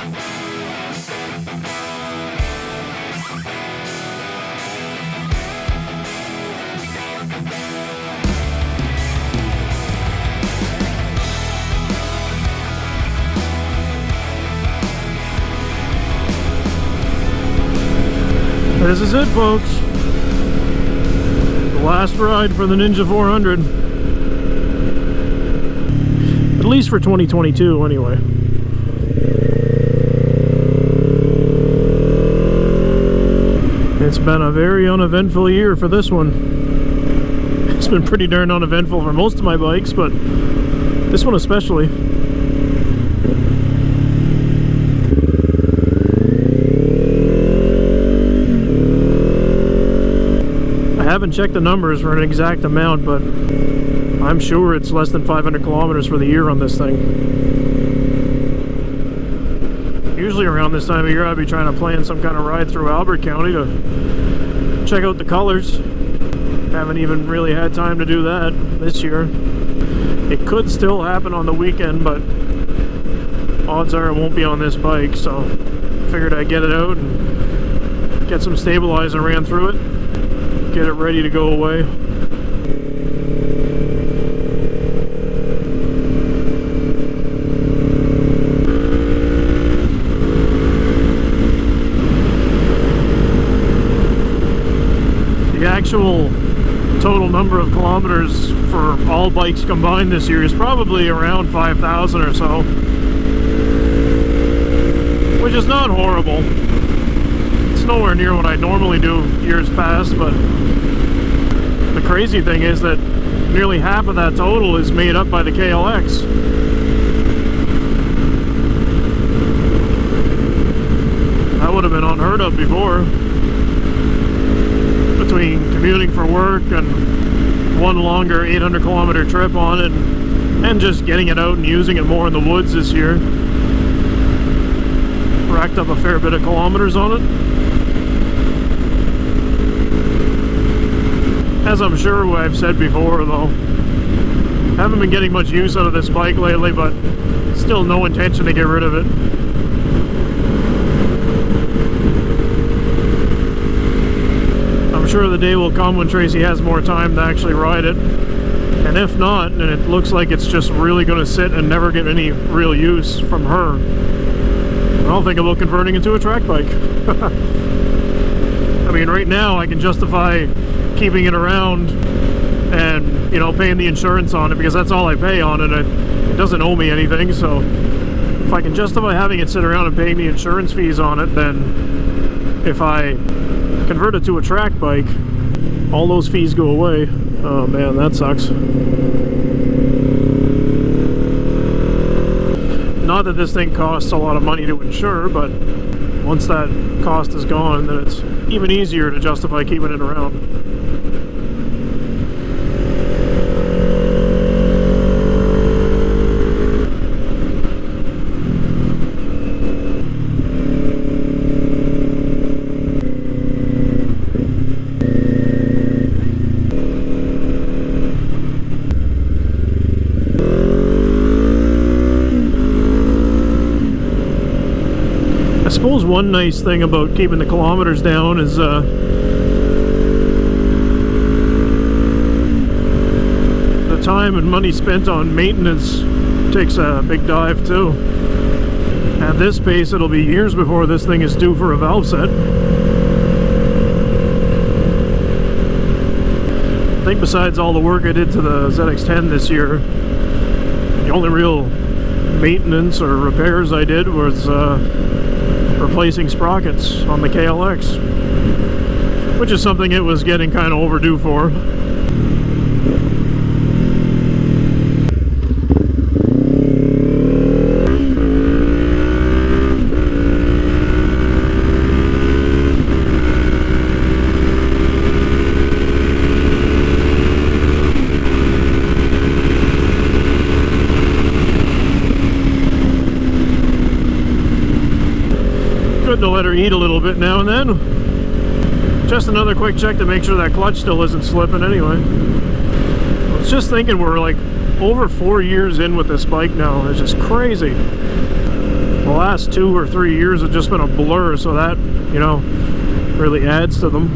This is it, folks. The last ride for the Ninja 400. At least for 2022, anyway. It's been a very uneventful year for this one. It's been pretty darn uneventful for most of my bikes, but this one especially. I haven't checked the numbers for an exact amount, but I'm sure it's less than 500 kilometers for the year on this thing. Usually around this time of year I'd be trying to plan some kind of ride through Albert County to check out the colors. Haven't even really had time to do that this year. It could still happen on the weekend, but odds are it won't be on this bike, so figured I'd get it out and get some stabilizer ran through it. Get it ready to go away. The actual total number of kilometers for all bikes combined this year is probably around 5,000 or so, which is not horrible. It's nowhere near what I normally do years past, but the crazy thing is that nearly half of that total is made up by the KLX. That would have been unheard of before. Between commuting for work and one longer 800 kilometer trip on it, and just getting it out and using it more in the woods this year, racked up a fair bit of kilometers on it. As I'm sure I've said before, though, haven't been getting much use out of this bike lately, but still no intention to get rid of it. I'm sure the day will come when Tracy has more time to actually ride it, and if not, and it looks like it's just really going to sit and never get any real use from her, I'll think about converting it to a track bike. I mean, right now I can justify keeping it around and, you know, paying the insurance on it, because that's all I pay on it. It doesn't owe me anything, so if I can justify having it sit around and paying the insurance fees on it, then if I convert it to a track bike, all those fees go away. Oh man, that sucks. Not that this thing costs a lot of money to insure, but once that cost is gone, then it's even easier to justify keeping it around. I suppose one nice thing about keeping the kilometers down is the time and money spent on maintenance takes a big dive too. At this pace, it'll be years before this thing is due for a valve set. I think besides all the work I did to the ZX-10 this year, the only real maintenance or repairs I did was replacing sprockets on the KLX, which is something it was getting kind of overdue for. To let her eat a little bit now and then. Just another quick check to make sure that clutch still isn't slipping anyway. I was just thinking we're like over 4 years in with this bike now. It's just crazy. The last 2 or 3 years have just been a blur, so that, you know, really adds to them.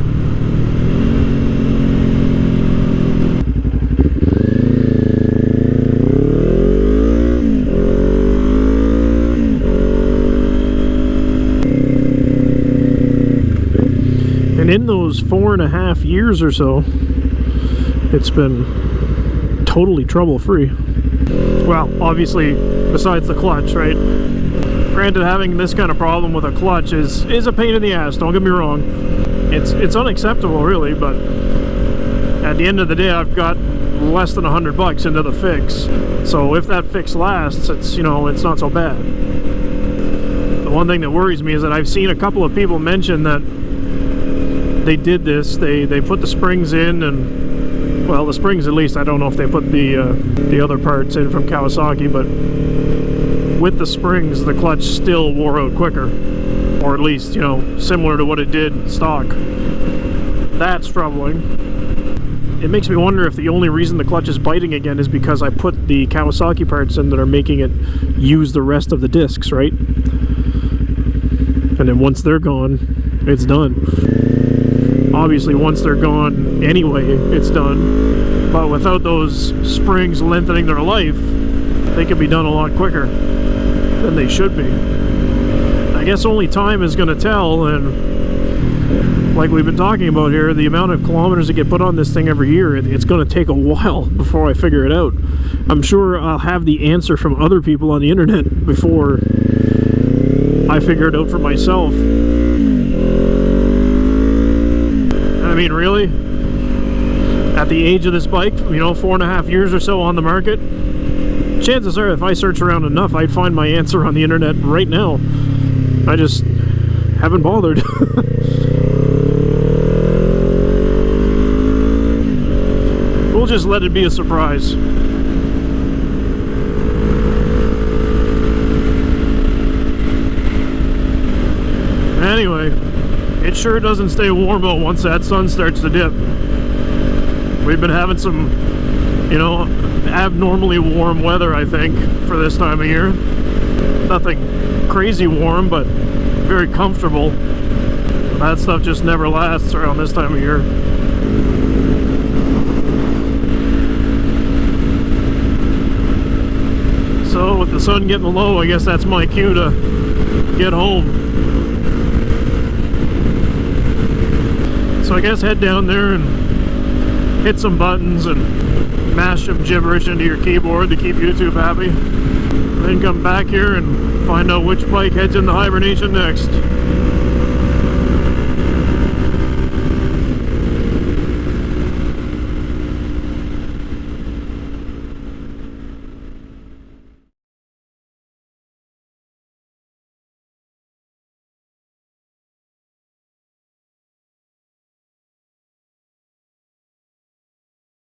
And in those 4.5 years or so, it's been totally trouble-free. Well, obviously, besides the clutch, right? Granted, having this kind of problem with a clutch is a pain in the ass, don't get me wrong. It's unacceptable, really, but at the end of the day, I've got less than $100 into the fix. So if that fix lasts, it's, you know, it's not so bad. The one thing that worries me is that I've seen a couple of people mention that they did this, they put the springs in, and well, the springs at least, I don't know if they put the other parts in from Kawasaki, but with the springs the clutch still wore out quicker, or at least, you know, similar to what it did stock. That's troubling. It makes me wonder if the only reason the clutch is biting again is because I put the Kawasaki parts in that are making it use the rest of the discs, right? And then once they're gone, it's done. Obviously, once they're gone anyway, it's done. But without those springs lengthening their life, they could be done a lot quicker than they should be. I guess only time is going to tell, and like we've been talking about here, the amount of kilometers that get put on this thing every year, it's going to take a while before I figure it out. I'm sure I'll have the answer from other people on the internet before I figure it out for myself. I mean, really, at the age of this bike, you know, 4.5 years or so on the market, chances are if I search around enough, I'd find my answer on the internet right now. I just haven't bothered. We'll just let it be a surprise. Anyway, it sure doesn't stay warm out once that sun starts to dip. We've been having some, you know, abnormally warm weather, I think, for this time of year. Nothing crazy warm, but very comfortable. That stuff just never lasts around this time of year. So with the sun getting low, I guess that's my cue to get home. So I guess head down there and hit some buttons and mash some gibberish into your keyboard to keep YouTube happy. Then come back here and find out which bike heads into hibernation next.